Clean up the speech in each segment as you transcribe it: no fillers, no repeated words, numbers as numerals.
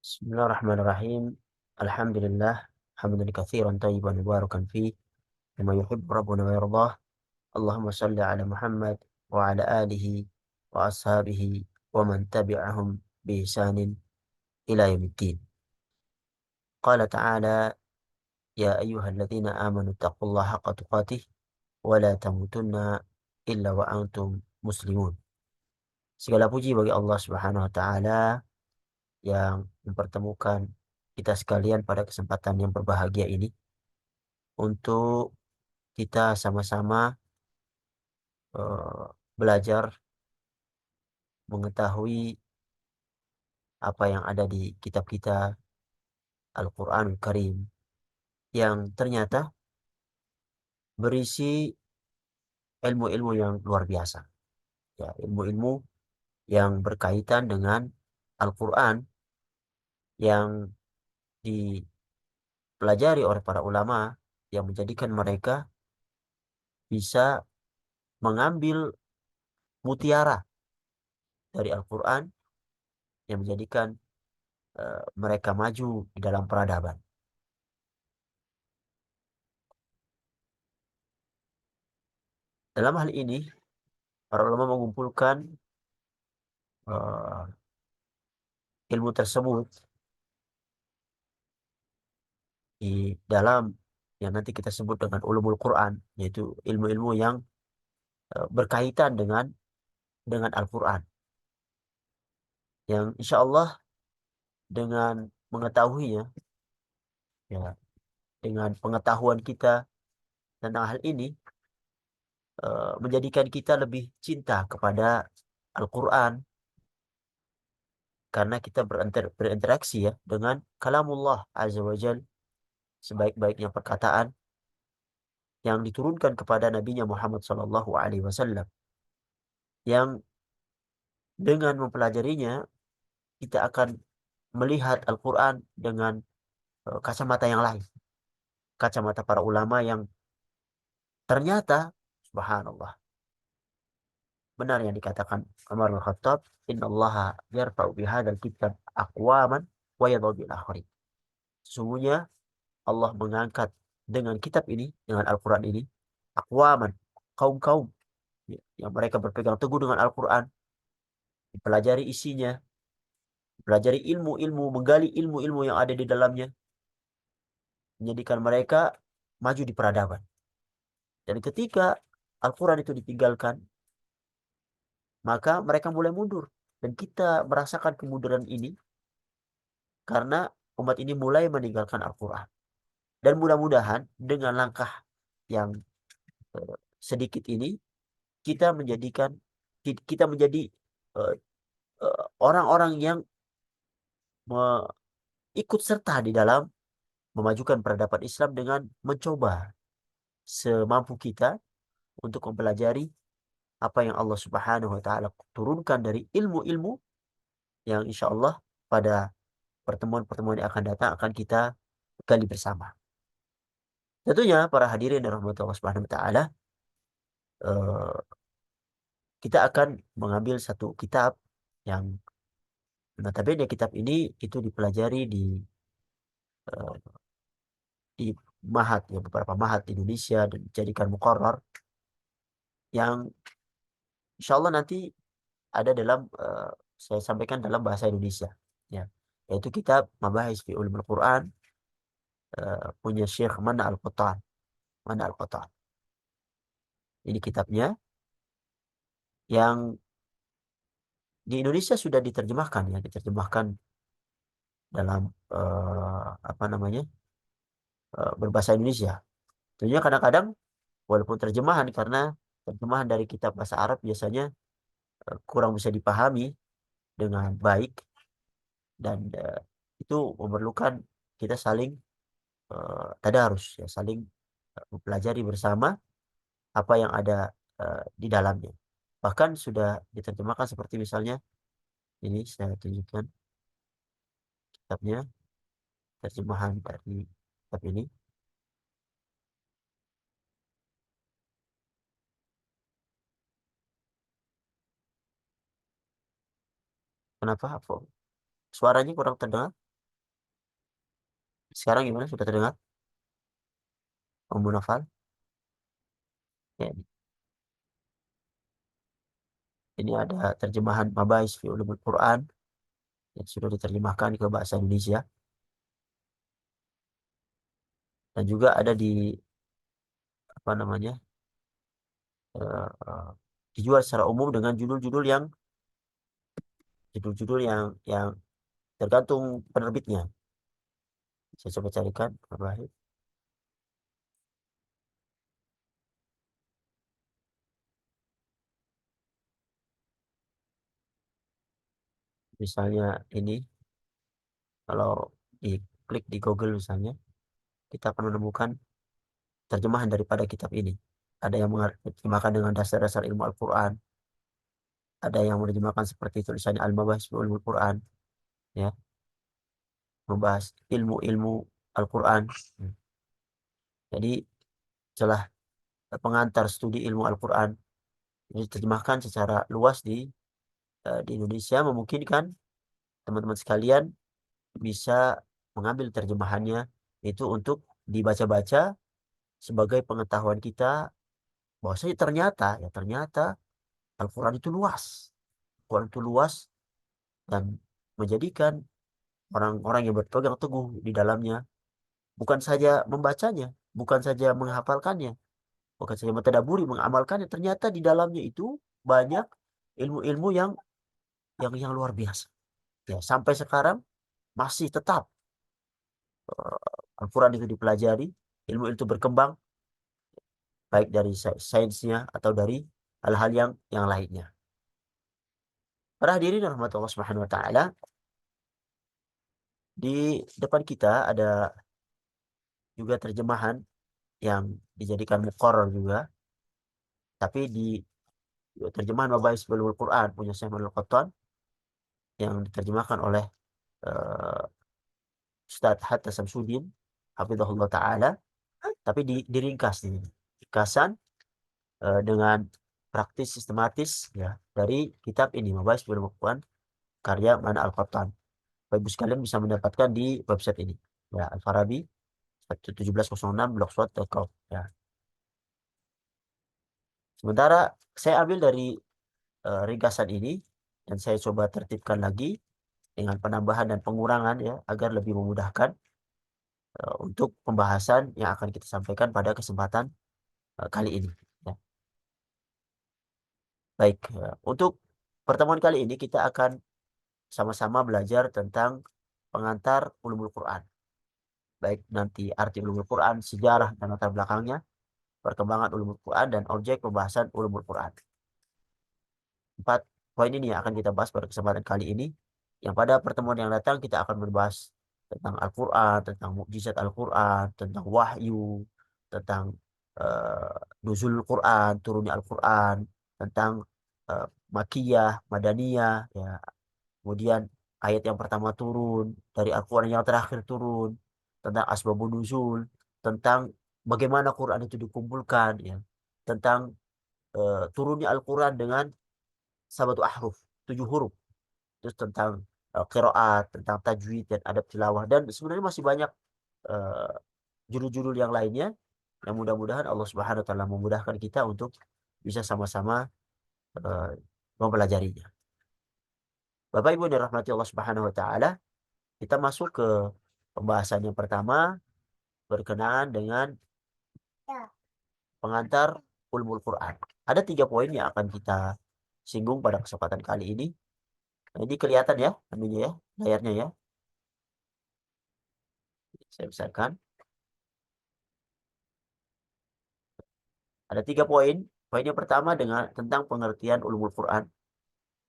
Bismillahirrahmanirrahim. Alhamdulillah. Hamdan katsiran tayyiban mubarakan fi. Kama yuhibbu rabbuna wa yardah. Allahumma salli ala Muhammad wa ala alihi wa ashabihi wa man tabi'ahum bi ihsanin ila yaumiddin. Qala ta'ala ya ayyuhalladzina amanu taqullaha haqqa tuqatih wa la tamutunna illa wa antum muslimun. Segala puji bagi Allah Subhanahu wa taala yang mempertemukan kita sekalian pada kesempatan yang berbahagia ini untuk kita sama-sama belajar mengetahui apa yang ada di kitab kita Al-Quranul Karim yang ternyata berisi ilmu-ilmu yang luar biasa, ya, ilmu-ilmu yang berkaitan dengan Al-Quran yang dipelajari oleh para ulama yang menjadikan mereka bisa mengambil mutiara dari Al-Quran yang menjadikan mereka maju di dalam peradaban. Dalam hal ini, para ulama mengumpulkan eh, ilmu tersebut di dalam yang nanti kita sebut dengan ulumul Quran, yaitu ilmu-ilmu yang berkaitan dengan Al-Quran, yang insya Allah dengan mengetahuinya, ya, dengan pengetahuan kita tentang hal ini, menjadikan kita lebih cinta kepada Al-Quran karena kita berinteraksi ya dengan kalamullah azza wa jal, sebaik-baiknya perkataan yang diturunkan kepada Nabinya Muhammad SAW, yang dengan mempelajarinya kita akan melihat Al-Quran dengan kacamata yang lain, kacamata para ulama yang ternyata subhanallah benar yang dikatakan Umar bin Khattab, innallaha yarfa'u bihadzal kitab aqwaman wa yadh'u bil akharin. Sesungguhnya Allah mengangkat dengan kitab ini, dengan Al-Quran ini, aqwaman, kaum-kaum, ya, yang mereka berpegang teguh dengan Al-Quran, mempelajari isinya, mempelajari ilmu-ilmu, menggali ilmu-ilmu yang ada di dalamnya, menjadikan mereka maju di peradaban. Dan ketika Al-Quran itu ditinggalkan, maka mereka mulai mundur. Dan kita merasakan kemunduran ini karena umat ini mulai meninggalkan Al-Quran. Dan mudah-mudahan dengan langkah yang sedikit ini, kita menjadikan kita menjadi eh, orang-orang yang ikut serta di dalam memajukan peradaban Islam dengan mencoba semampu kita untuk mempelajari apa yang Allah Subhanahu wa taala turunkan dari ilmu-ilmu yang insya Allah pada pertemuan-pertemuan yang akan datang akan kita gali bersama. Tentunya para hadirin dan rahmat Allah Subhanahu wa taala, eh, kita akan mengambil satu kitab yang notabene kitab ini itu dipelajari eh, di mahat, ya, beberapa mahat di Indonesia dan dijadikan muqarrar yang insya Allah nanti ada dalam saya sampaikan dalam bahasa Indonesia, ya, yaitu kitab Mabahis fi Ulumul Quran, punya Syekh Mana Al-Qatan. Ini kitabnya yang di Indonesia sudah diterjemahkan, ya, diterjemahkan dalam apa namanya, berbahasa Indonesia. Tentunya kadang-kadang walaupun terjemahan, karena terjemahan dari kitab bahasa Arab biasanya kurang bisa dipahami dengan baik, dan itu memerlukan kita saling tadarus, ya, saling mempelajari bersama apa yang ada di dalamnya. Bahkan sudah diterjemahkan seperti misalnya ini saya tunjukkan kitabnya, terjemahan dari kitab ini. Kenapa? Apa? Suaranya kurang terdengar? Sekarang gimana? Sudah terdengar? Om Munafal? Ya, ini ada terjemahan Mabais fi Ulumul Quran yang sudah diterjemahkan ke bahasa Indonesia dan juga ada di apa namanya eh, eh, dijual secara umum dengan judul-judul yang tergantung penerbitnya. Saya coba carikan. Misalnya ini, kalau diklik di Google misalnya, kita akan menemukan terjemahan daripada kitab ini. Ada yang menerjemahkan dengan dasar-dasar ilmu Al-Quran, ada yang menerjemahkan seperti tulisannya Al-Mabahis fi Ulumul Quran, ya, membahas ilmu-ilmu Al-Quran. Jadi celah pengantar studi ilmu Al-Quran ini diterjemahkan secara luas di Indonesia, memungkinkan teman-teman sekalian bisa mengambil terjemahannya itu untuk dibaca-baca sebagai pengetahuan kita bahwasanya ternyata Al-Quran itu luas. Al-Quran itu luas dan menjadikan orang-orang yang berpegang teguh di dalamnya bukan saja membacanya, bukan saja menghafalkannya, bukan saja mentadaburi, mengamalkannya. Ternyata di dalamnya itu banyak ilmu-ilmu yang luar biasa. Ya, sampai sekarang masih tetap Al-Quran itu dipelajari, ilmu itu berkembang, baik dari sainsnya atau dari hal-hal yang lainnya. Para hadirin rahmatullah subhanahu wa ta'ala, di depan kita ada juga terjemahan yang dijadikan muqarrar juga, tapi di terjemahan Mabahis Ulumul Quran punya Syekh Muhammad Al-Qattan yang diterjemahkan oleh uh, Ustadz Hatta Samsudin hafizahullah taala, tapi diringkas nih. Ringkasan dengan praktis sistematis ya dari kitab ini Mabahis Ulumul Quran karya Mana Al-Qattan. Bapak Ibu sekalian bisa mendapatkan di website ini. Ya, Al-Farabi 1706 blogspot.com ya. Sementara saya ambil dari ringkasan ini dan saya coba tertibkan lagi dengan penambahan dan pengurangan ya agar lebih memudahkan untuk pembahasan yang akan kita sampaikan pada kesempatan kali ini. Ya. Baik, untuk pertemuan kali ini kita akan sama-sama belajar tentang pengantar ulumul Quran. Baik nanti arti ulumul Quran, sejarah dan latar belakangnya, perkembangan ulumul Quran dan objek pembahasan ulumul Quran. 4 poin ini yang akan kita bahas pada kesempatan kali ini. Yang pada pertemuan yang datang kita akan membahas tentang Al-Quran, tentang mukjizat Al-Quran, tentang wahyu, tentang uh, nuzul Quran, turunnya Al-Quran, tentang uh, Makiyah, Madaniyah, ya. Kemudian ayat yang pertama turun, dari Al-Quran yang terakhir turun, tentang asbabun nuzul, tentang bagaimana Quran itu dikumpulkan, ya. Tentang turunnya Al-Quran dengan sabatu ahruf, 7 huruf. Terus tentang qiraat, tentang tajwid dan adab tilawah. Dan sebenarnya masih banyak eh, judul-judul yang lainnya yang mudah-mudahan Allah Subhanahu wa taala memudahkan kita untuk bisa sama-sama eh, mempelajarinya. Bapak Ibu yang dirahmati Allah Subhanahu wa taala, kita masuk ke pembahasan yang pertama berkenaan dengan pengantar ulumul Quran. Ada 3 poin yang akan kita singgung pada kesempatan kali ini. Nah, ini kelihatan ya, anunya ya, layarnya ya. Saya besarkan. Ada 3 poin. Poin yang pertama dengan tentang pengertian ulumul Quran.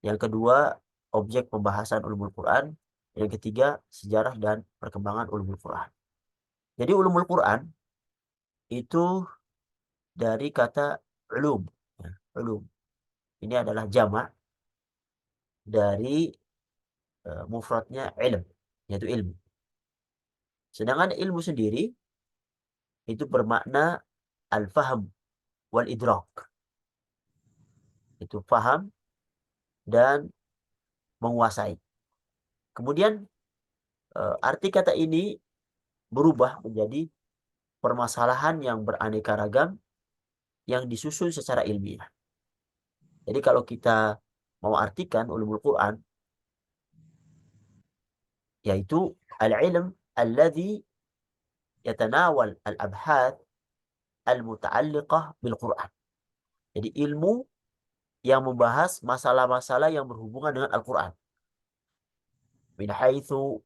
Yang kedua, objek pembahasan ulumul Quran. Yang ketiga, sejarah dan perkembangan ulumul Quran. Jadi ulumul Quran itu dari kata ulum. Ya, ulum. Ini adalah jamak dari mufradnya ilm, yaitu ilmu. Sedangkan ilmu sendiri itu bermakna al-faham wal idrak. Itu faham dan menguasai. Kemudian arti kata ini berubah menjadi permasalahan yang beraneka ragam yang disusun secara ilmiah. Jadi kalau kita mau artikan ulumul Quran, yaitu al-ilm alladhi yatanawal al-abhath al-muta'alliqah bil-Quran. Jadi ilmu yang membahas masalah-masalah yang berhubungan dengan Al-Quran. Min haitsu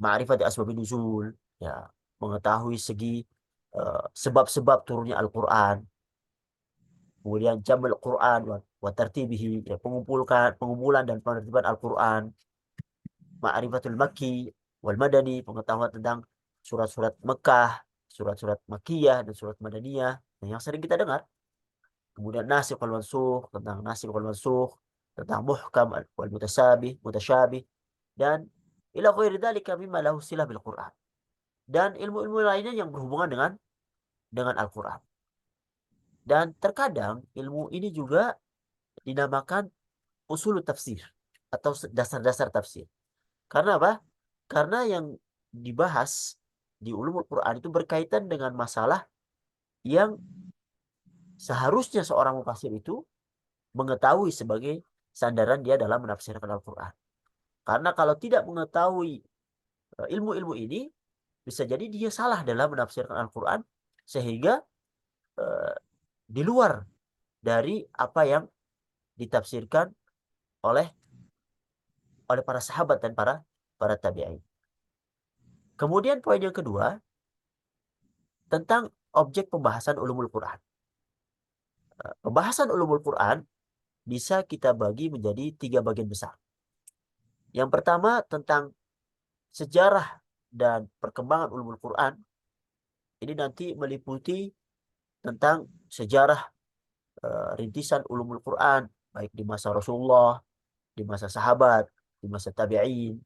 ma'rifati asbabun nuzul, ya, mengetahui segi sebab-sebab turunnya Al-Quran, kemudian jamul Quran wa tartibihi, ya, pengumpulan dan penertiban Al-Quran, ma'rifatul makki wal madani, pengetahuan tentang surat-surat Mekah, surat-surat Makkiyah dan surat Madaniyah yang sering kita dengar. Kemudian nasikh wal mansukh, tentang nasikh wal mansukh, tentang muhkam wal mutasyabih, dan ila ghairi dzalika mimma lahu silah bil Quran. Dan ilmu-ilmu lainnya yang berhubungan dengan Al-Quran. Dan terkadang ilmu ini juga dinamakan usul tafsir atau dasar-dasar tafsir. Karena apa? Karena yang dibahas di ulumul Quran itu berkaitan dengan masalah yang seharusnya seorang mufasir itu mengetahui sebagai sandaran dia dalam menafsirkan Al-Quran. Karena kalau tidak mengetahui ilmu-ilmu ini, bisa jadi dia salah dalam menafsirkan Al-Quran, sehingga uh, di luar dari apa yang ditafsirkan oleh para sahabat dan para tabi'in. Kemudian poin yang kedua, tentang objek pembahasan ulumul Quran. Pembahasan ulumul Quran bisa kita bagi menjadi 3 bagian besar. Yang pertama tentang sejarah dan perkembangan ulumul Quran. Ini nanti meliputi tentang sejarah rintisan ulumul Quran, baik di masa Rasulullah, di masa sahabat, di masa tabi'in,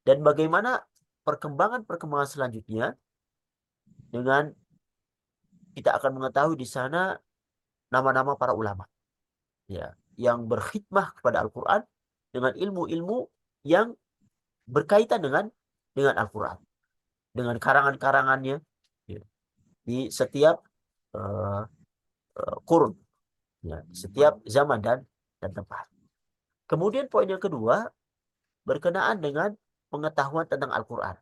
dan bagaimana perkembangan-perkembangan selanjutnya, dengan kita akan mengetahui di sana nama-nama para ulama, ya, yang berkhidmah kepada Al-Quran dengan ilmu-ilmu yang berkaitan dengan Al-Quran, dengan karangan-karangannya, ya, di setiap uh, kurun, ya, setiap zaman dan tempat. Kemudian poin yang kedua berkenaan dengan pengetahuan tentang Al-Quran.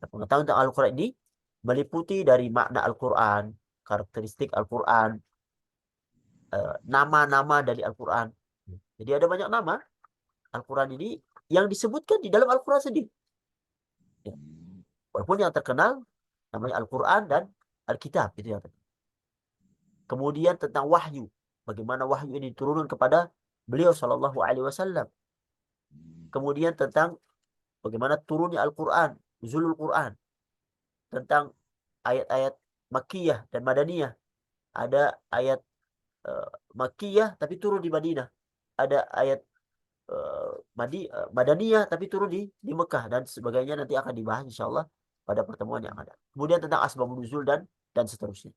Pengetahuan tentang Al-Quran ini meliputi dari makna Al-Quran, karakteristik Al-Quran, nama-nama dari Al-Quran. Jadi ada banyak nama Al-Quran ini yang disebutkan di dalam Al-Quran sendiri. Ya. Walaupun yang terkenal namanya Al-Quran dan Alkitab. Itu yang terkenal. Kemudian tentang wahyu. Bagaimana wahyu ini diturunkan kepada beliau Shallallahu Alaihi Wasallam. Kemudian tentang bagaimana turunnya Al-Quran, nuzulul Quran. Tentang ayat-ayat Makkiyah dan Madaniyah. Ada ayat Makkiyah tapi turun di Madinah. Ada ayat Madaniyah tapi turun di Mekah, dan sebagainya nanti akan dibahas insyaallah pada pertemuan yang ada. Kemudian tentang asbabun nuzul dan seterusnya.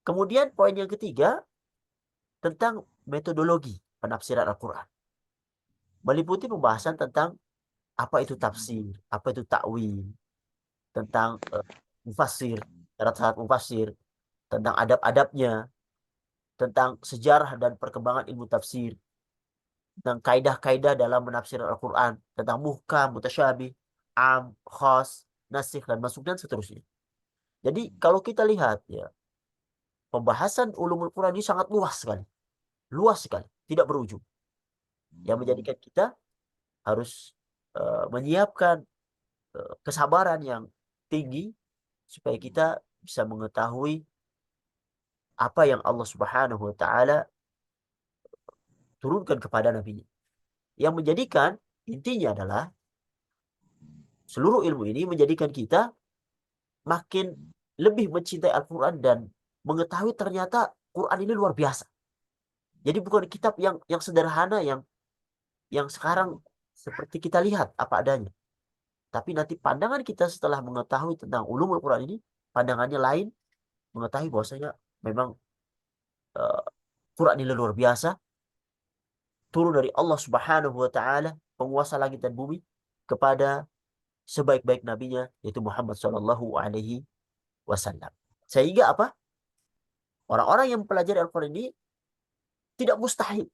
Kemudian poin yang ketiga tentang metodologi penafsiran Al-Quran. Meliputi pembahasan tentang apa itu tafsir, apa itu takwil, tentang mufassir, syarat-syarat mufassir, tentang adab-adabnya, tentang sejarah dan perkembangan ilmu tafsir, tentang kaidah-kaidah dalam menafsirkan Al-Quran, tentang muhkam, mutasyabih, am, khas, nasikh, dan masuk, dan seterusnya. Jadi kalau kita lihat, ya, pembahasan ulumul Quran ini sangat luas sekali, tidak berujung, yang menjadikan kita harus menyiapkan kesabaran yang tinggi supaya kita bisa mengetahui apa yang Allah Subhanahu wa taala turunkan kepada nabi. Yang menjadikan intinya adalah seluruh ilmu ini menjadikan kita makin lebih mencintai Al-Quran dan mengetahui ternyata Quran ini luar biasa. Jadi bukan kitab yang sederhana, yang sekarang seperti kita lihat apa adanya. Tapi nanti pandangan kita setelah mengetahui tentang ulumul Quran ini, pandangannya lain, mengetahui bahwasanya memang uh, Quran ini luar biasa, turun dari Allah Subhanahu wa taala, penguasa langit dan bumi, kepada sebaik-baik nabinya, yaitu Muhammad Shallallahu Alaihi Wasallam. Sehingga apa? Orang-orang yang mempelajari Al-Quran ini tidak mustahil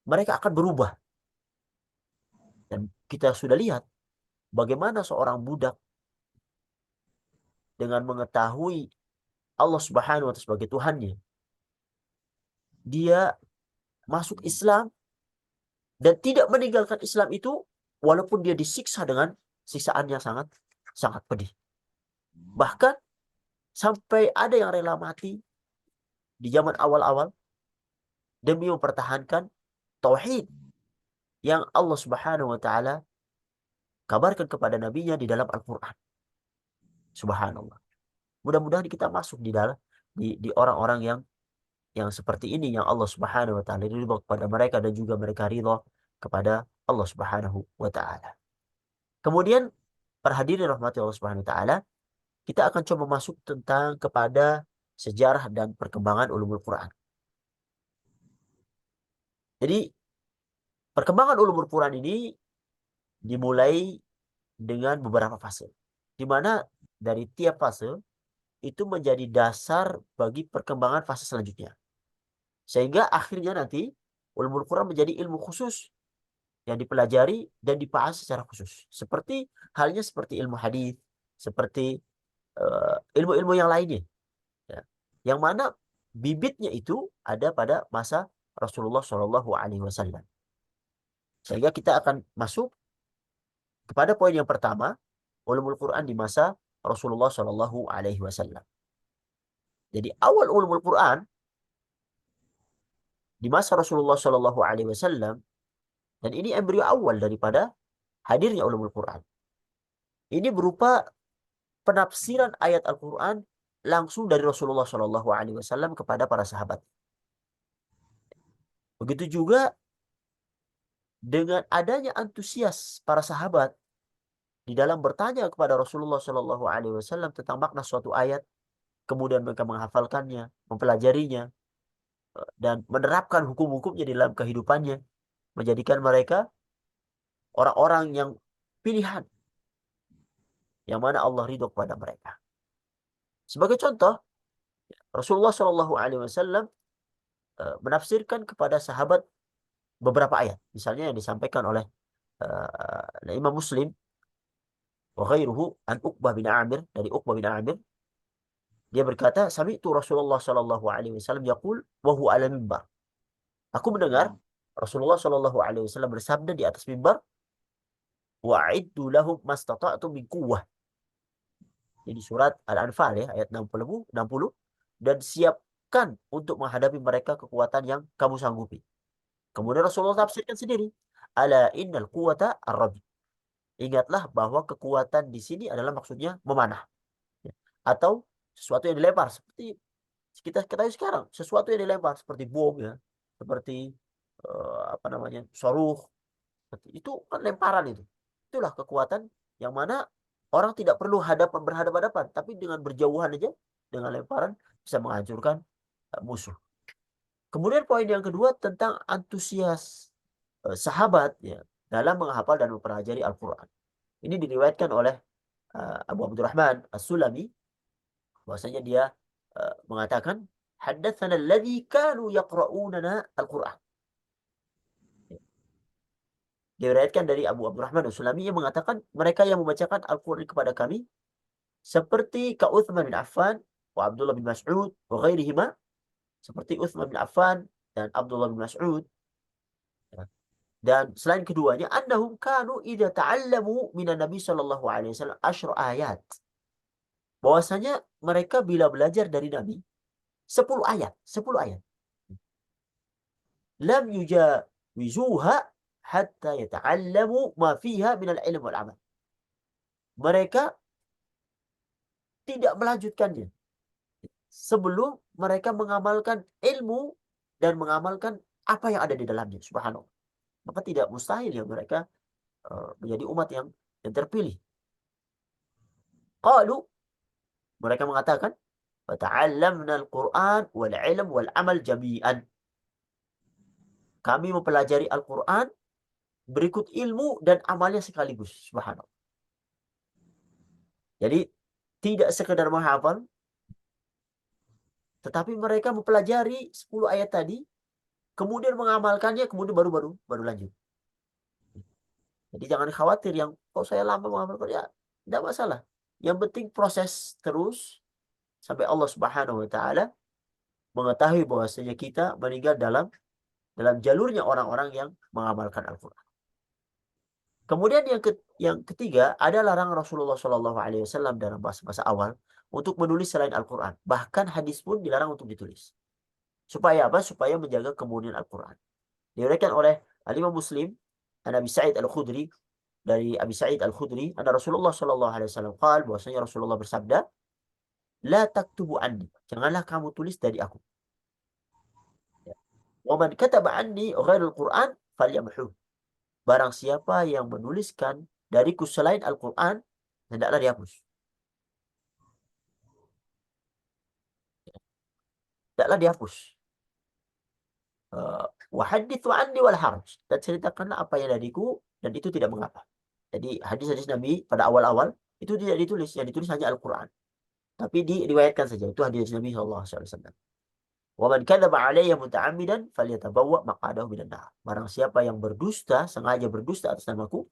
mereka akan berubah. Dan kita sudah lihat bagaimana seorang budak dengan mengetahui Allah Subhanahu wa Ta'ala sebagai Tuhannya, dia masuk Islam dan tidak meninggalkan Islam itu walaupun dia disiksa dengan siksaan yang sangat sangat pedih. Bahkan sampai ada yang rela mati di zaman awal-awal demi mempertahankan tauhid yang Allah Subhanahu wa Ta'ala kabarkan kepada nabinya di dalam Al-Quran. Subhanallah. Mudah-mudahan kita masuk di dalam di orang-orang yang seperti ini, yang Allah Subhanahu wa Ta'ala ridho kepada mereka dan juga mereka ridho kepada Allah Subhanahu wa Ta'ala. Kemudian para hadirin rahmati Allah Subhanahu wa Ta'ala, kita akan coba masuk tentang kepada sejarah dan perkembangan ulumul Quran. Jadi perkembangan ulumul Quran ini dimulai dengan beberapa fase, di mana dari tiap fase itu menjadi dasar bagi perkembangan fase selanjutnya. Sehingga akhirnya nanti ulumul Quran menjadi ilmu khusus yang dipelajari dan dibahas secara khusus. Seperti halnya seperti ilmu hadis, seperti ilmu-ilmu yang lainnya. Ya. Yang mana bibitnya itu ada pada masa Rasulullah Shallallahu Alaihi Wasallam. Sehingga kita akan masuk kepada poin yang pertama, ulumul Quran di masa Rasulullah Shallallahu Alaihi Wasallam. Jadi awal ulumul Quran di masa Rasulullah Shallallahu Alaihi Wasallam, dan ini embrio awal daripada hadirnya ulumul Quran. Ini berupa penafsiran ayat Al-Quran langsung dari Rasulullah Shallallahu Alaihi Wasallam kepada para sahabat. Begitu juga dengan adanya antusias para sahabat di dalam bertanya kepada Rasulullah Shallallahu Alaihi Wasallam tentang makna suatu ayat, kemudian mereka menghafalkannya, mempelajarinya, dan menerapkan hukum-hukumnya di dalam kehidupannya, menjadikan mereka orang-orang yang pilihan, yang mana Allah ridho kepada mereka. Sebagai contoh, Rasulullah Shallallahu Alaihi Wasallam menafsirkan kepada sahabat beberapa ayat, misalnya yang disampaikan oleh Imam Muslim wa ghairuhu an Uqbah bin Amir, dari Uqbah bin Amir, dia berkata, sami'tu Rasulullah Shallallahu Alaihi Wasallam yaqul wa huwa ala mimbar. Aku mendengar Rasulullah Shallallahu Alaihi Wasallam bersabda di atas mimbar, wa'iddu lahum mastata'tum min quwwah. Jadi surat Al-Anfal ya, ayat 60, dan siapkan untuk menghadapi mereka kekuatan yang kamu sanggupi. Kemudian Rasulullah tafsirkan sendiri, ala innal quwwata ar-rabi. Ingatlah bahwa kekuatan di sini adalah maksudnya memanah, ya. Atau sesuatu yang dilempar, seperti kita ketahui sekarang, sesuatu yang dilempar seperti bom ya, seperti apa namanya, saruh, itu kan lemparan itu. Itulah kekuatan yang mana orang tidak perlu berhadapan-hadapan, tapi dengan berjauhan aja, dengan lemparan bisa menghancurkan musuh. Kemudian poin yang kedua tentang antusias sahabat ya dalam menghafal dan mempelajari Al-Quran. Ini diriwayatkan oleh Abu Abdurrahman As-Sulami, bahwasanya dia mengatakan, haddatsana alladzi kanu yaqra'unana Al-Quran. Diriwayatkan dari Abu Abdurrahman As-Sulami yang mengatakan, mereka yang membacakan Al-Quran kepada kami seperti ka Utsman bin Affan wa Abdullah bin Mas'ud wa ghairihima, seperti Utsman bin Affan dan Abdullah bin Mas'ud. Dan selain keduanya, annahum kanu idza ta'allamu minan Nabi sallallahu alaihi wasallam 10 ayat. Bahwasanya mereka bila belajar dari Nabi 10 ayat, 10 ayat. Lam yujawizuha hatta yata'allamu ma fiha minal ilm wal amal. Mereka tidak melanjutkannya sebelum mereka mengamalkan ilmu dan mengamalkan apa yang ada di dalamnya. Subhanallah. Maka tidak mustahil ya mereka menjadi umat yang terpilih. Qalu, mereka mengatakan, fata'allamna al-Qur'an wal ilm wal amal jami'an. Kami mempelajari Al-Quran berikut ilmu dan amalnya sekaligus. Subhanallah. Jadi tidak sekedar menghafal, tetapi mereka mempelajari 10 ayat tadi, kemudian mengamalkannya, kemudian baru lanjut. Jadi jangan khawatir yang kok saya lama menghafal, ya tidak masalah. Yang penting proses terus sampai Allah Subhanahu wa taala mengetahui bahwasanya kita meninggal dalam jalurnya orang-orang yang mengamalkan Al-Qur'an. Kemudian yang ketiga ada larangan Rasulullah Shallallahu Alaihi Wasallam dalam masa-masa awal untuk menulis selain Al-Quran. Bahkan hadis pun dilarang untuk ditulis. Supaya apa? Supaya menjaga kemurnian Al-Quran. Diriwayatkan oleh Al-Imam Muslim, an Abi Sa'id Al-Khudri, dari Abi Sa'id Al-Khudri, ada Rasulullah Shallallahu Alaihi Wasallam bahwasanya Rasulullah bersabda, la taktubu anni, janganlah kamu tulis dari aku. Wa man kataba anni ghairul Quran falyamhu. Barang siapa yang menuliskan dariku selain Al-Quran, hendaklah dihapus. Hendaklah dihapus. Wahadithu anni wal haraj. Dan ceritakanlah apa yang dariku, dan itu tidak mengapa. Jadi hadis-hadis Nabi pada awal-awal, itu tidak ditulis. Yang ditulis hanya Al-Quran. Tapi diriwayatkan saja. Itu hadis Nabi SAW. Wa man kadzaba alayya muta'ammidan falyatabawwa maq'adahu minan nar. Barang siapa yang berdusta, sengaja berdusta atas namaku,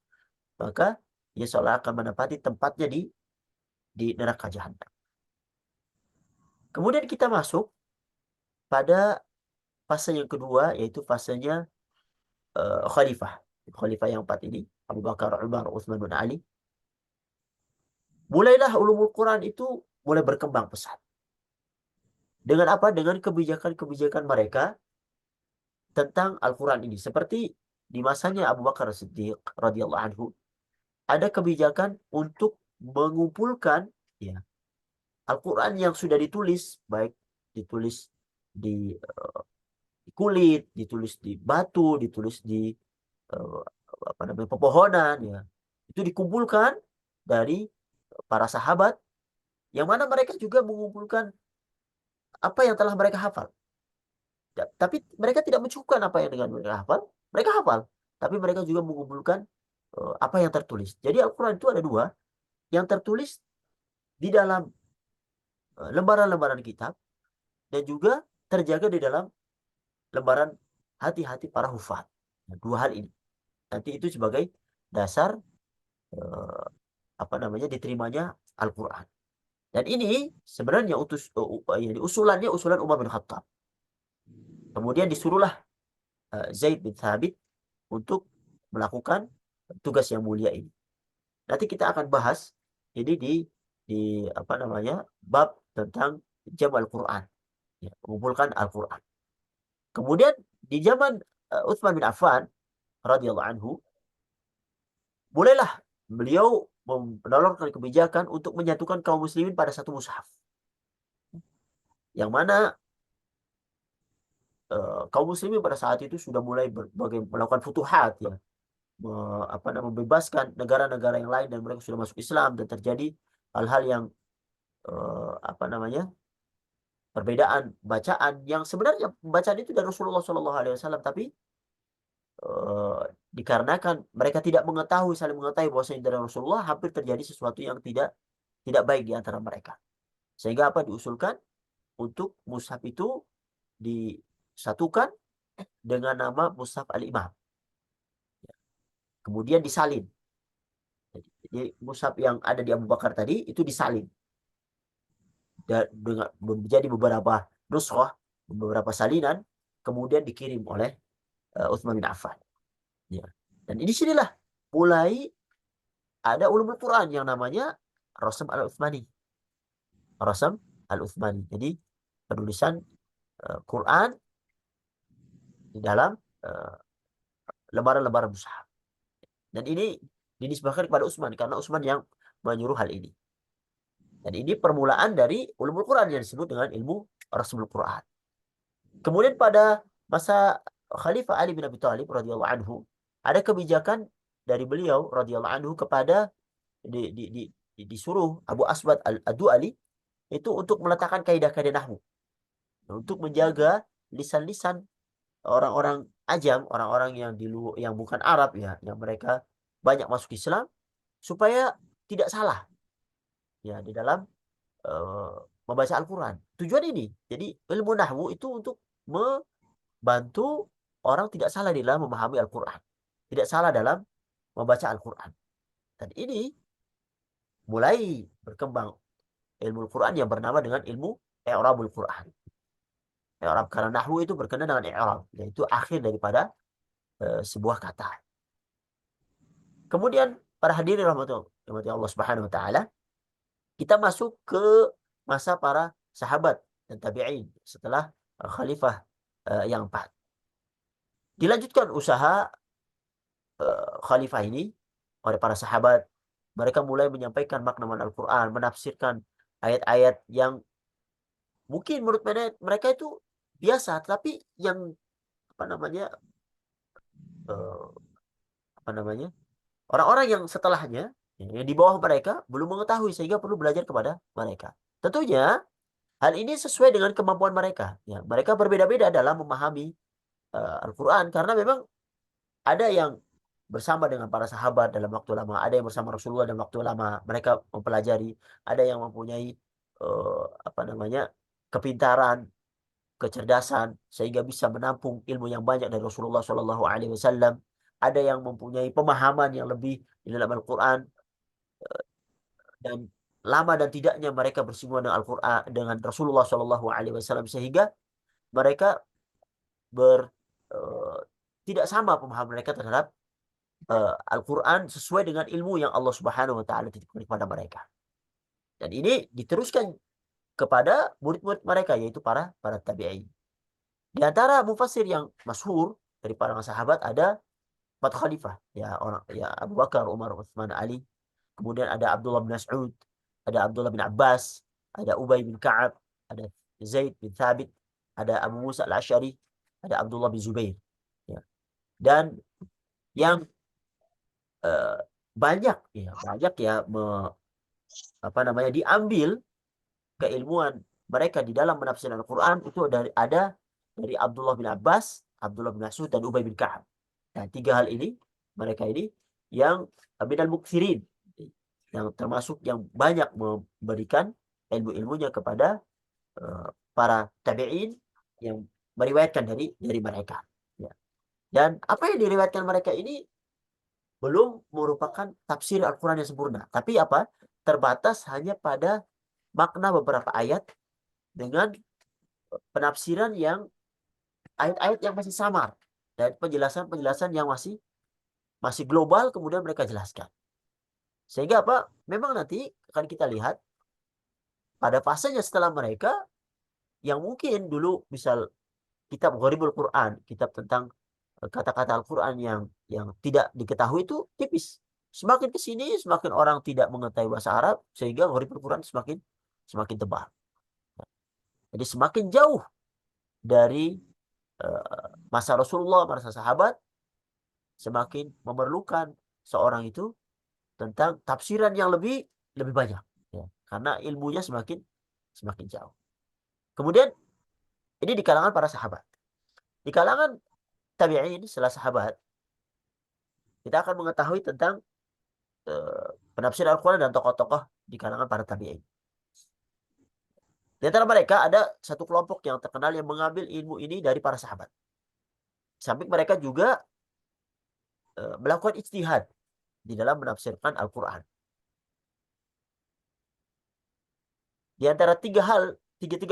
maka ia seolah akan menempati tempatnya di neraka jahanam. Kemudian kita masuk pada fase yang kedua, yaitu fasenya khalifah. Khalifah yang 4 ini, Abu Bakar, Umar, Utsman, dan Ali. Mulailah ulumul Quran itu mulai berkembang pesat. Dengan apa? Dengan kebijakan-kebijakan mereka tentang Al-Quran ini. Seperti di masanya Abu Bakar Siddiq radhiyallahu anhu, ada kebijakan untuk mengumpulkan ya Al-Quran yang sudah ditulis, baik ditulis di kulit, ditulis di batu, ditulis di pepohonan, ya itu dikumpulkan dari para sahabat, yang mana mereka juga mengumpulkan apa yang telah mereka hafal. Tapi mereka tidak mencukupkan apa yang dengan mereka hafal, tapi mereka juga mengumpulkan apa yang tertulis. Jadi Al-Quran itu ada dua, yang tertulis di dalam lembaran-lembaran kitab, dan juga terjaga di dalam lembaran hati-hati para hufaz. Nah, dua hal ini nanti itu sebagai dasar diterimanya Al-Quran. Dan ini sebenarnya usulannya usulan Umar bin Khattab. Kemudian disuruhlah Zaid bin Thabit untuk melakukan tugas yang mulia ini. Nanti kita akan bahas ini di bab tentang jam Al-Quran, ya, mengumpulkan Al-Quran. Kemudian di zaman Utsman bin Affan radhiyallahu anhu, mulailah beliau menolorkan kebijakan untuk menyatukan kaum muslimin pada satu mushaf. Yang mana kaum muslimin pada saat itu sudah mulai melakukan futuhat, ya, membebaskan negara-negara yang lain, dan mereka sudah masuk Islam, dan terjadi hal-hal yang perbedaan bacaan, yang sebenarnya bacaan itu dari Rasulullah SAW, tapi dikarenakan mereka tidak saling mengetahui bahwasanya dari Rasulullah, hampir terjadi sesuatu yang tidak baik di antara mereka, sehingga diusulkan untuk mushaf itu disatukan dengan nama Mushaf Al-Imam, kemudian disalin. Jadi mushaf yang ada di Abu Bakar tadi itu disalin dengan menjadi beberapa nuskhah, beberapa salinan, kemudian dikirim oleh Utsman bin Affan. Ya. Dan di sinilah mulai ada ulumul Quran yang namanya Rasm Al-Utsmani. Rasm Al-Utsmani. Jadi penulisan Quran di dalam lembaran-lembaran mushaf. Dan ini dinisbahkan kepada Utsman karena Utsman yang menyuruh hal ini. Dan ini permulaan dari ulumul Quran yang disebut dengan ilmu Rasmul Quran. Kemudian pada masa Khalifah Ali bin Abi Thalib radhiyallahu anhu, ada kebijakan dari beliau radhiyallahu anhu kepada disuruh Abu Aswad Al-Du'ali itu untuk meletakkan kaidah-kaidah nahwu, untuk menjaga lisan-lisan orang-orang ajam, orang-orang yang di luar, yang bukan Arab ya, yang mereka banyak masuk Islam supaya tidak salah ya di dalam eh, membaca Al-Quran. Tujuan ini, jadi ilmu nahwu itu untuk membantu orang tidak salah di dalam memahami Al-Quran, tidak salah dalam membaca Al-Quran. Dan ini mulai berkembang ilmu Al-Quran yang bernama dengan ilmu i'rabul Quran. I'rab, karena nahwu itu berkenaan dengan i'rab, yaitu akhir daripada sebuah kata. Kemudian para hadirin rahmati Allah Subhanahu wa taala, kita masuk ke masa para sahabat dan tabi'in setelah khalifah yang empat. Dilanjutkan usaha khalifah ini oleh para sahabat. Mereka mulai menyampaikan makna-makna Al-Quran, menafsirkan ayat-ayat yang mungkin menurut mereka itu biasa, tapi yang apa namanya eh, apa namanya orang-orang yang setelahnya, yang di bawah mereka belum mengetahui sehingga perlu belajar kepada mereka. Tentunya hal ini sesuai dengan kemampuan mereka. Ya, mereka berbeda-beda dalam memahami Al-Quran karena memang ada yang bersama dengan para sahabat dalam waktu lama, ada yang bersama Rasulullah dalam waktu lama, mereka mempelajari, ada yang mempunyai apa namanya kepintaran, kecerdasan sehingga bisa menampung ilmu yang banyak dari Rasulullah Shallallahu Alaihi Wasallam. Ada yang mempunyai pemahaman yang lebih di dalam Al-Quran dan lama dan tidaknya mereka bersinggungan dengan Al-Quran dengan Rasulullah Shallallahu Alaihi Wasallam sehingga mereka ber eh, tidak sama pemahaman mereka terhadap Al-Quran sesuai dengan ilmu yang Allah Subhanahu Wa Taala titipkan kepada mereka. Dan ini diteruskan kepada murid-murid mereka yaitu para para tabi'in. Di antara mufassir yang masyhur dari para sahabat ada empat khalifah ya, orang ya, Abu Bakar, Umar, Utsman, Ali. Kemudian ada Abdullah bin Mas'ud, ada Abdullah bin Abbas, ada Ubay bin Ka'ab, ada Zaid bin Thabit, ada Abu Musa al-Asy'ari, ada Abdullah bin Zubair. Ya. Dan yang eh, banyak ya apa namanya diambil keilmuan mereka di dalam menafsirkan Al-Quran itu dari Abdullah bin Abbas, Abdullah bin Mas'ud, dan Ubay bin Ka'ab. Nah, tiga hal ini, mereka ini yang minal muksirin, yang termasuk yang banyak memberikan ilmu-ilmunya kepada para tabi'in yang meriwayatkan dari mereka. Ya. Dan apa yang diriwayatkan mereka ini belum merupakan tafsir Al-Quran yang sempurna. Tapi apa? Terbatas hanya pada makna beberapa ayat dengan penafsiran yang ayat-ayat yang masih samar dan penjelasan-penjelasan yang masih masih global kemudian mereka jelaskan. Sehingga apa? Memang nanti akan kita lihat pada fasenya setelah mereka yang mungkin dulu misal kitab Gharibul Quran, kitab tentang kata-kata Al-Quran yang tidak diketahui itu tipis. Semakin ke sini semakin orang tidak mengetahui bahasa Arab sehingga Gharibul Quran semakin semakin tebal. Jadi semakin jauh dari masa Rasulullah, masa sahabat, semakin memerlukan seorang itu tentang tafsiran yang lebih lebih banyak, ya. Karena ilmunya semakin semakin jauh. Kemudian ini di kalangan para sahabat. Di kalangan tabi'in setelah sahabat, kita akan mengetahui tentang penafsir Al-Quran dan tokoh-tokoh di kalangan para tabi'in. Di antara mereka ada satu kelompok yang terkenal yang mengambil ilmu ini dari para sahabat. Samping mereka juga melakukan ijtihad di dalam menafsirkan Al-Quran. Di antara tiga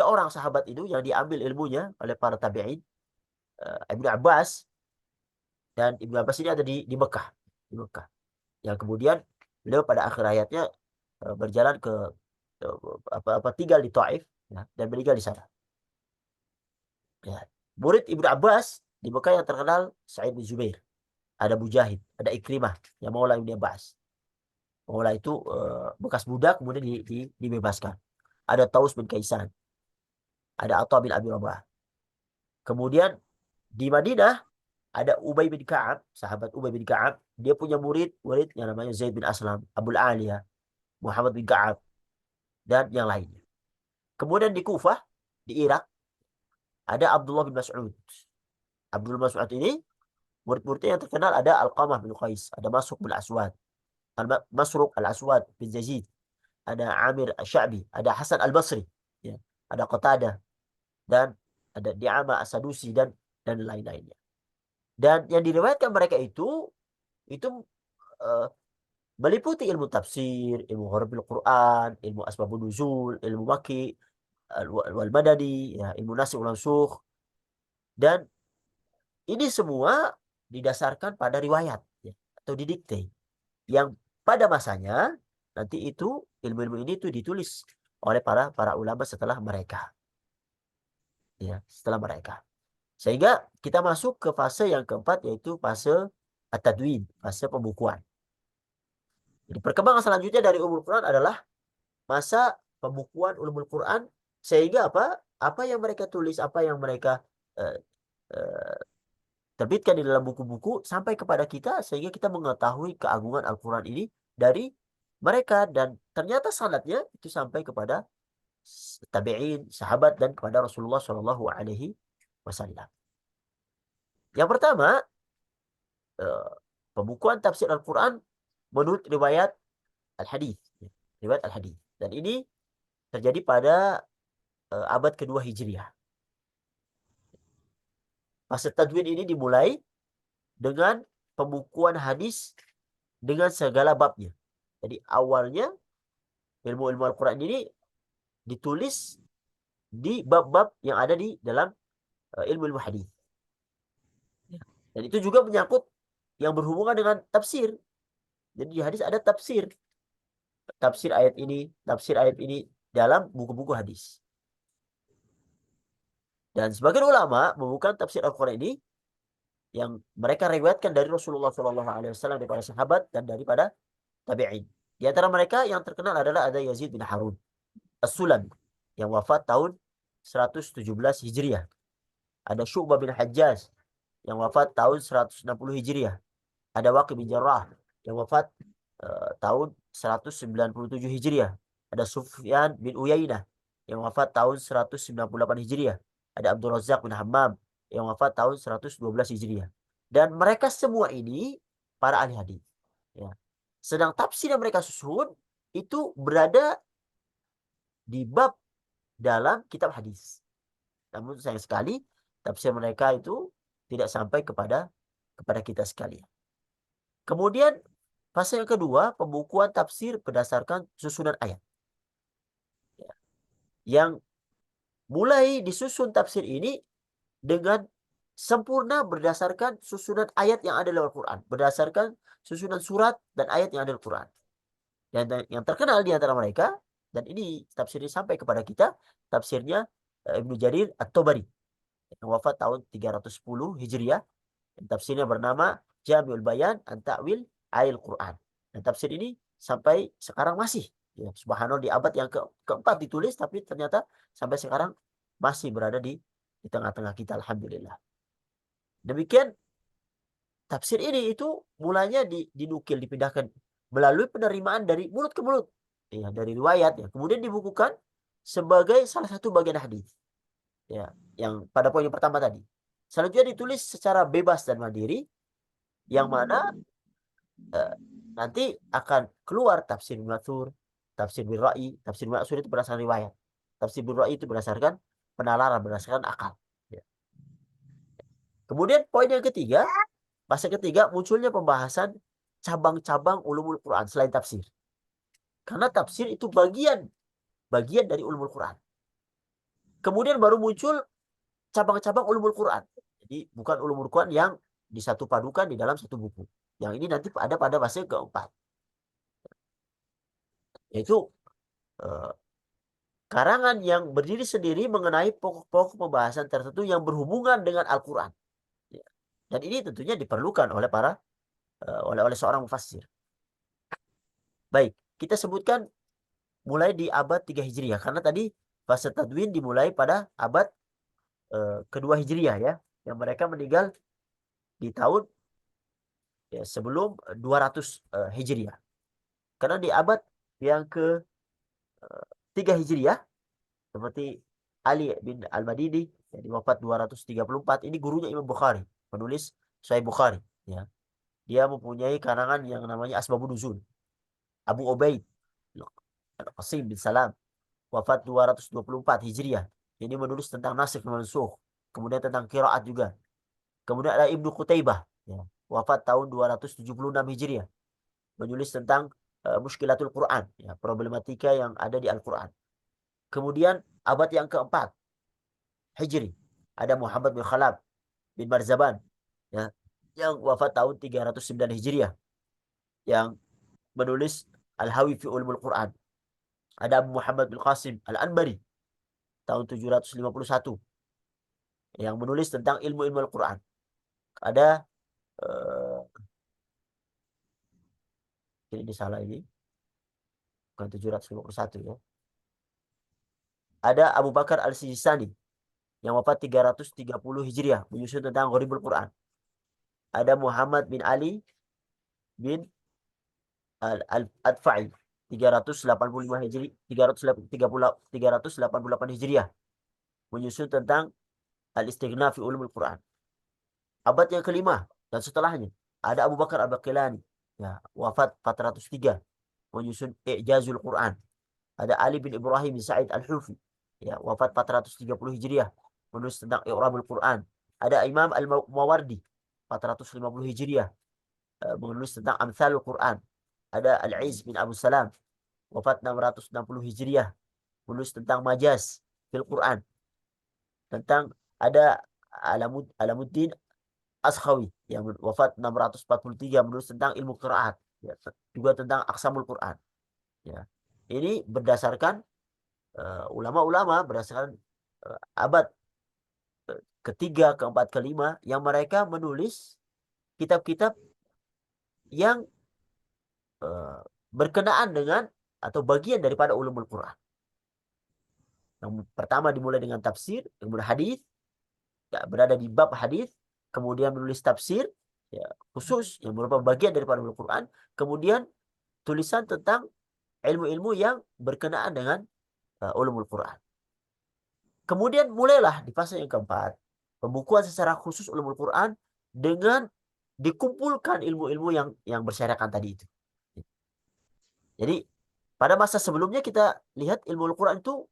orang sahabat itu yang diambil ilmunya oleh para tabi'in, Ibnu Abbas, dan Ibnu Abbas ini ada di Mekah. Di Mekah. Yang kemudian beliau pada akhir hayatnya berjalan ke apa tinggal di Taif, ya, dan meninggal di sana. Ya. Murid Ibnu Abbas di Mekah yang terkenal Sa'id bin Zubair, ada Mujahid, ada Ikrimah, yang Maula Ibnu Abbas. Maula itu bekas budak kemudian dibebaskan. Ada Taus bin Kaisan, ada Atha bin Abi Rabah. Kemudian di Madinah ada Ubay bin Ka'ab, sahabat Ubay bin Ka'ab, dia punya murid yang namanya Zaid bin Aslam, Abul Aliyah, Muhammad bin Ka'ab, dan yang lainnya. Kemudian di Kufah, di Irak, ada Abdullah bin Mas'ud. Abdul Mas'ud ini murid-muridnya yang terkenal ada Alqamah bin Qais, ada Masruq bin Aswad, Masruq al-Aswad bin Yazid, ada Amir Asy-Sya'bi, ada Hasan al-Basri, ya, ada Qatadah, dan ada Di'amah As-Sadusi dan lain-lainnya. Dan yang diriwayatkan mereka itu uh, meliputi ilmu tafsir, ilmu gharabil Quran, ilmu asbabun nuzul, ilmu maki, wal madani, ya, ilmu nasikh wal mansukh, dan ini semua didasarkan pada riwayat, ya, atau didikte yang pada masanya nanti itu ilmu-ilmu ini itu ditulis oleh para ulama setelah mereka, ya, setelah mereka. Sehingga kita masuk ke fase yang keempat, yaitu fase at-tadwin, fase pembukuan. Jadi perkembangan selanjutnya dari ulumul Quran adalah masa pembukuan ulumul Quran, sehingga apa? Apa yang mereka tulis, apa yang mereka eh, eh, terbitkan di dalam buku-buku sampai kepada kita, sehingga kita mengetahui keagungan Al-Quran ini dari mereka, dan ternyata sanadnya itu sampai kepada tabi'in, sahabat, dan kepada Rasulullah Shallallahu Alaihi Wasallam. Yang pertama, eh, pembukuan tafsir Al-Quran menurut riwayat Al-Hadith, riwayat Al-Hadith, dan ini terjadi pada abad kedua Hijriah. Fase tadwin ini dimulai dengan pembukuan hadis dengan segala babnya. Jadi awalnya ilmu-ilmu Al-Quran ini ditulis di bab-bab yang ada di dalam ilmu-ilmu hadis. Dan itu juga menyangkut yang berhubungan dengan tafsir. Jadi di hadis ada tafsir. Tafsir ayat ini dalam buku-buku hadis. Dan sebagian ulama membuka tafsir Al-Quran ini yang mereka riwayatkan dari Rasulullah SAW, daripada sahabat dan daripada tabi'in. Di antara mereka yang terkenal adalah ada Yazid bin Harun As-Sulami yang wafat tahun 117 Hijriah. Ada Syu'bah bin Hajjaj yang wafat tahun 160 Hijriah. Ada Waqi bin Jarrah yang wafat tahun 197 Hijriah. Ada Sufyan bin Uyainah yang wafat tahun 198 Hijriah. Ada Abdul Razak bin Hammam yang wafat tahun 112 Hijriah. Dan mereka semua ini para ahli hadis. Ya. Sedang tafsir yang mereka susun itu berada di bab dalam kitab hadis. Namun sayang sekali tafsir mereka itu tidak sampai kepada kita sekalian. Kemudian fase yang kedua, pembukuan tafsir berdasarkan susunan ayat. Yang mulai disusun tafsir ini dengan sempurna berdasarkan susunan ayat yang ada dalam Al-Quran. Berdasarkan susunan surat dan ayat yang ada dalam Al-Quran. Dan yang terkenal di antara mereka, dan ini tafsirnya sampai kepada kita, tafsirnya Ibnu Jarir At-Tabari yang wafat tahun 310 Hijriah. Dan tafsirnya bernama Jami'ul Bayan an Ta'wil Ayil Quran. Dan tafsir ini sampai sekarang masih, ya, subhanallah, di abad yang keempat ditulis, tapi ternyata sampai sekarang masih berada di tengah-tengah kita, alhamdulillah. Demikian tafsir ini itu mulanya dinukil, dipindahkan melalui penerimaan dari mulut ke mulut, ya, dari riwayat, ya, kemudian dibukukan sebagai salah satu bagian hadis, ya, yang pada poin yang pertama tadi. Selanjutnya ditulis secara bebas dan mandiri, yang mana nanti akan keluar tafsir Matsur, tafsir bil Ra'i. Tafsir Matsur itu berdasarkan riwayat. Tafsir bil Ra'i itu berdasarkan penalaran, berdasarkan akal. Ya. Kemudian poin yang ketiga, fase ketiga, munculnya pembahasan cabang-cabang ulumul Quran selain tafsir. Karena tafsir itu bagian dari ulumul Quran. Kemudian baru muncul cabang-cabang ulumul Quran. Jadi bukan ulumul Quran yang disatu padukan di dalam satu buku. Yang ini nanti ada pada fase keempat. Yaitu karangan yang berdiri sendiri mengenai pokok-pokok pembahasan tertentu yang berhubungan dengan Al-Quran. Ya. Dan ini tentunya diperlukan oleh oleh seorang mufassir. Baik, kita sebutkan mulai di abad 3 Hijriah, karena tadi fase tadwin dimulai pada abad kedua Hijriah, ya, yang mereka meninggal di tahun, ya, sebelum 200 Hijriah. Karena di abad yang ke 3 Hijriah, seperti Ali bin Al-Madini, Jadi wafat 234. Ini gurunya Imam Bukhari, penulis Sahih Bukhari. Ya. Dia mempunyai karangan yang namanya Asbabun Nuzul. Abu Ubaid Al-Qasim bin Salam, wafat 224 Hijriah. Ini menulis tentang nasikh mansukh. Kemudian tentang qiraat juga. Kemudian ada Ibnu Qutaibah, ya, wafat tahun 276 Hijriah. Menulis tentang muskilatul Quran, ya, problematika yang ada di Al-Quran. Kemudian abad yang keempat Hijri, ada Muhammad bin Khalaf bin Marzaban, ya, yang wafat tahun 309 Hijriah, yang menulis Al-Hawi fi Ulumul Quran. Ada Abu Muhammad bin Qasim Al-Anbari tahun 751 yang menulis tentang ilmu-ilmu Al-Quran. Ada ini salah ini, bukan 751 ya. Ada Abu Bakar Al-Sijistani yang wafat 330 Hijriah, menyusun tentang Gharibul Quran. Ada Muhammad bin Ali bin Al-Adfa'i 385 Hijri, 388 Hijriah, menyusun tentang Al-Istighna fi Ulumul Quran. Abad yang kelima dan setelahnya ada Abu Bakar Al-Baqilani, ya, wafat 403, menyusun I'jazul Quran. Ada Ali bin Ibrahim bin Sa'id Al-Hufi, ya, wafat 430 Hijriah, menulis tentang I'rabul Quran. Ada Imam Al-Mawardi 450 Hijriah, menulis tentang Amthalul Quran. Ada Al-Iz bin Abu Salam, wafat 660 Hijriah, menulis tentang majaz fil Quran. Tentang ada Alamuddin Askhawi yang wafat 643, menulis tentang ilmu qiraat, ya, juga tentang aksamul Quran. Ya. Ini berdasarkan ulama-ulama berdasarkan abad ketiga, keempat, kelima, yang mereka menulis kitab-kitab yang berkenaan dengan atau bagian daripada ulumul Quran. Yang pertama dimulai dengan tafsir, kemudian hadis, ya, berada di bab hadis, kemudian menulis tafsir, ya, khusus yang merupakan bagian daripada ulumul Quran, kemudian tulisan tentang ilmu-ilmu yang berkenaan dengan ulumul Quran. Kemudian mulailah di fase yang keempat pembukuan secara khusus ulumul Quran dengan dikumpulkan ilmu-ilmu yang berserakan tadi itu. Jadi pada masa sebelumnya kita lihat ilmu Al-Quran itu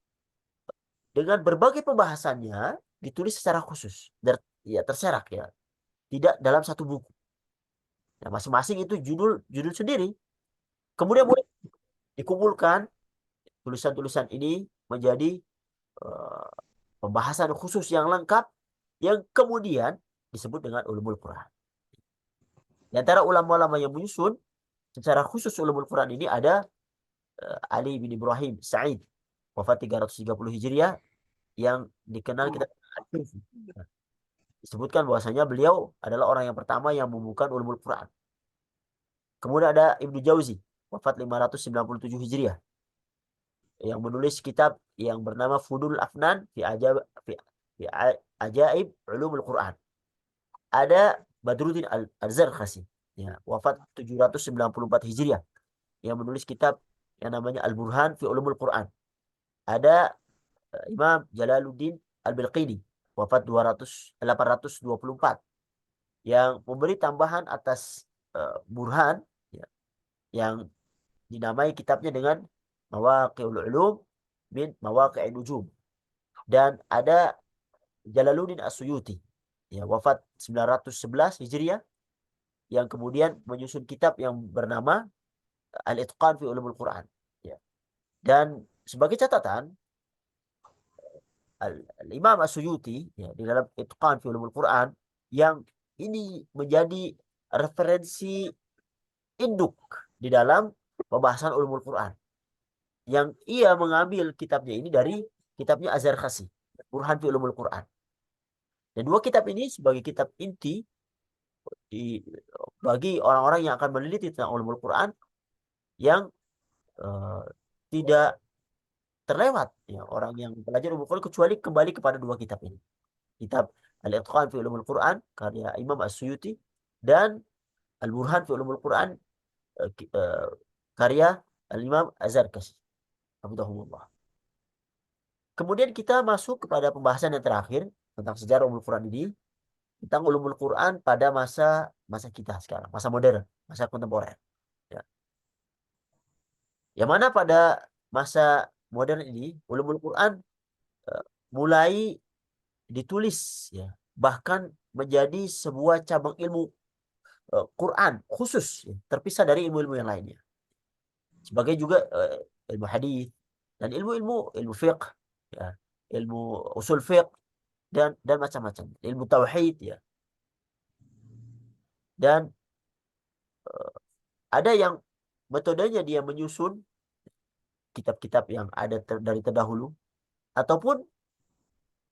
dengan berbagai pembahasannya ditulis secara khusus, ya, terserak, ya, tidak dalam satu buku. Ya, masing-masing itu judul sendiri. Kemudian mulai dikumpulkan tulisan-tulisan ini menjadi pembahasan khusus yang lengkap yang kemudian disebut dengan ulumul Quran. Di antara ulama-ulama yang menyusun secara khusus ulumul Quran ini ada Ali bin Ibrahim Sa'id, wafat 330 Hijriah, yang dikenal kita disebutkan bahwasanya beliau adalah orang yang pertama yang membuka ulumul Quran. Kemudian ada Ibnu Jauzi, wafat 597 Hijriah, yang menulis kitab yang bernama Fudul Afnan fi Ajaib Ulumul Quran. Ada Badruddin Al-Zarkhasi, ya, wafat 794 Hijriah, yang menulis kitab yang namanya Al-Burhan fi Ulumul Quran. Ada Imam Jalaluddin Al-Bilqini, wafat 824, yang memberi tambahan atas Burhan, ya, yang dinamai kitabnya dengan Mawaqi'ul Ulum min Mawaqi'in Nujum. Dan ada Jalaluddin As-Suyuti, ya, wafat 911 Hijriah, yang kemudian menyusun kitab yang bernama Al-Itqan fi Ulumul Quran. Ya. Dan sebagai catatan, Al-Imam As-Suyuti, ya, di dalam Itqan fi Ulumul Quran, yang ini menjadi referensi induk di dalam pembahasan ulumul Quran, yang ia mengambil kitabnya ini dari kitabnya Az-Zarkhasi, Burhan fi Ulumul Quran. Dan dua kitab ini sebagai kitab inti bagi orang-orang yang akan meneliti tentang ulumul Quran, yang tidak terlewat, ya, orang yang belajar ulumul Quran kecuali kembali kepada dua kitab ini. Kitab Al-Itqan fi Ulumul Quran karya Imam As-Suyuti, dan Al-Burhan fi Ulumul Quran karya Al-Imam Az-Zarkashi. Kemudian kita masuk kepada pembahasan yang terakhir, tentang sejarah ulumul Quran ini, tentang ulumul Quran pada masa masa kita sekarang, masa modern, masa kontemporer. Ya. Yang mana pada masa modern ini ulumul Quran mulai ditulis, ya, bahkan menjadi sebuah cabang ilmu Quran khusus, ya, terpisah dari ilmu-ilmu yang lainnya. Sebagai juga ilmu hadis dan ilmu fiqh, ya, ilmu usul fiqh dan macam-macam, ilmu tauhid, ya. Dan ada yang metodenya dia menyusun kitab-kitab yang ada dari terdahulu, ataupun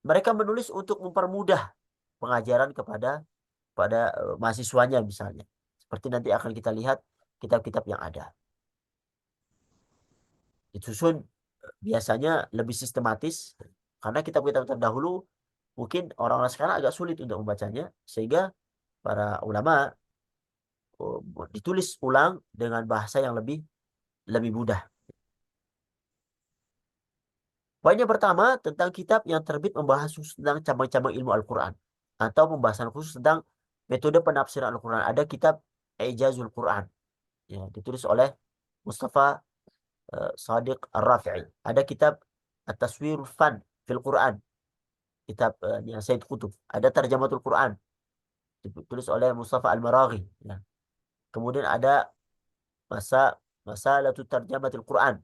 mereka menulis untuk mempermudah pengajaran pada mahasiswanya misalnya. Seperti nanti akan kita lihat kitab-kitab yang ada. Disusun biasanya lebih sistematis, karena kitab-kitab terdahulu mungkin orang-orang sekarang agak sulit untuk membacanya, sehingga para ulama ditulis ulang dengan bahasa yang lebih lebih mudah. Poin yang pertama tentang kitab yang terbit membahas khusus tentang cabang-cabang ilmu Al-Quran, atau pembahasan khusus tentang metode penafsiran Al-Quran. Ada kitab Ijazul Quran, ya, ditulis oleh Mustafa Sadiq Ar-Rafi'i. Ada kitab At-Taswir Fan fil Quran, kitab yang Said Qutb. Ada Tarjamatul Quran, ditulis oleh Mustafa Al-Maraghi. Ya. Kemudian ada masa Masalatu Tarjamatul Quran,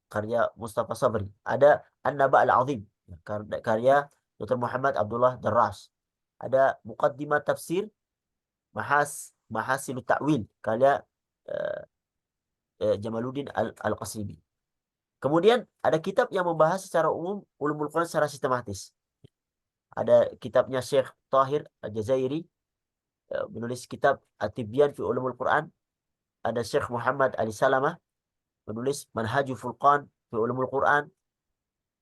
karya Mustafa Sabri. Ada An-Naba Al-Azim, ya, karya Dr. Muhammad Abdullah Darras. Ada Muqaddimah Tafsir Mahasil Ta'wil, karya uh, Jamaluddin Al-Qasimi. Kemudian ada kitab yang membahas secara umum ulumul Quran secara sistematis. Ada kitabnya Syekh Tahir Al-Jazairi, menulis kitab At-Tibyan fi Ulumul Quran. Ada Syekh Muhammad Ali Salamah, menulis Manhajul Furqan fi Ulumul Quran.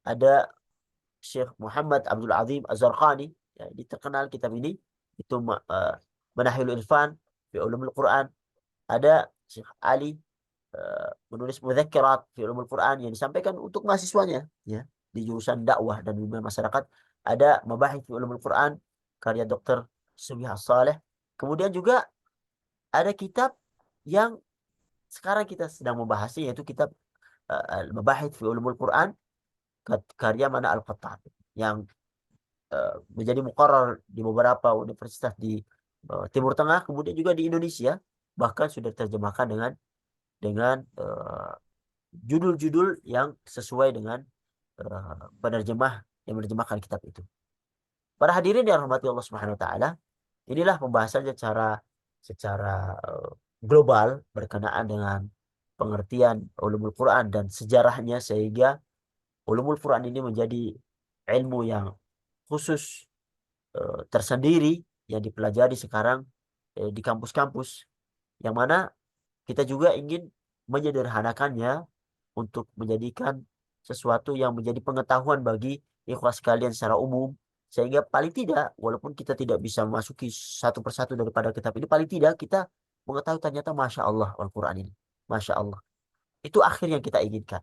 Ada Syekh Muhammad Abdul Azim Az-Zarqani, ya, ini terkenal kitab ini. Itu Manahilul Irfan fi Ulumul Quran. Ada Syekh Ali menulis Mudzakirat fi Ulumul Quran yang disampaikan untuk mahasiswanya, ya, di jurusan dakwah dan bimbingan masyarakat. Ada Mabahith fi Ulumul Quran karya Dr. Subih Saleh. Kemudian juga ada kitab yang sekarang kita sedang membahasnya, yaitu kitab Al-Mabahith fi Ulumul Quran karya Mana Al-Qattan, yang menjadi muqarrar di beberapa universitas di Timur Tengah, kemudian juga di Indonesia, bahkan sudah terjemahkan dengan judul-judul yang sesuai dengan penerjemah yang menerjemahkan kitab itu. Para hadirin yang rahmati Allah Subhanahu wa taala, inilah pembahasan secara global berkenaan dengan pengertian ulumul Quran dan sejarahnya, sehingga ulumul Quran ini menjadi ilmu yang khusus tersendiri yang dipelajari sekarang di kampus-kampus, yang mana kita juga ingin menyederhanakannya untuk menjadikan sesuatu yang menjadi pengetahuan bagi ikhwas sekalian secara umum, sehingga paling tidak, walaupun kita tidak bisa memasuki satu persatu daripada kitab ini, paling tidak kita mengetahui ternyata Masya Allah Al-Quran ini. Masya Allah. Itu akhir yang kita inginkan.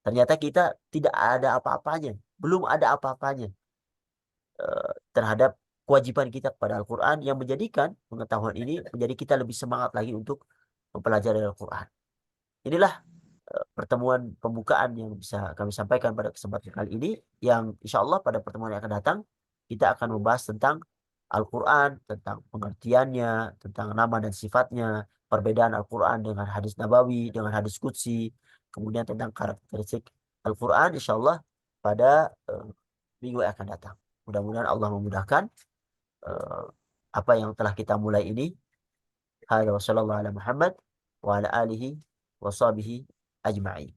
Ternyata kita tidak ada apa-apanya. Belum ada apa-apanya terhadap kewajiban kita kepada Al-Quran, yang menjadikan pengetahuan ini menjadi kita lebih semangat lagi untuk mempelajari Al-Quran. Inilah pertemuan pembukaan yang bisa kami sampaikan pada kesempatan kali ini, yang insya Allah pada pertemuan yang akan datang kita akan membahas tentang Al-Quran, tentang pengertiannya, tentang nama dan sifatnya, perbedaan Al-Quran dengan hadis Nabawi, dengan hadis Qudsi, kemudian tentang karakteristik Al-Quran, insya Allah pada minggu yang akan datang. Mudah-mudahan Allah memudahkan uh, apa yang telah kita mulai ini. Hadza wa sallallahu ala Muhammad wa ala alihi wa sahbihi ajma'in.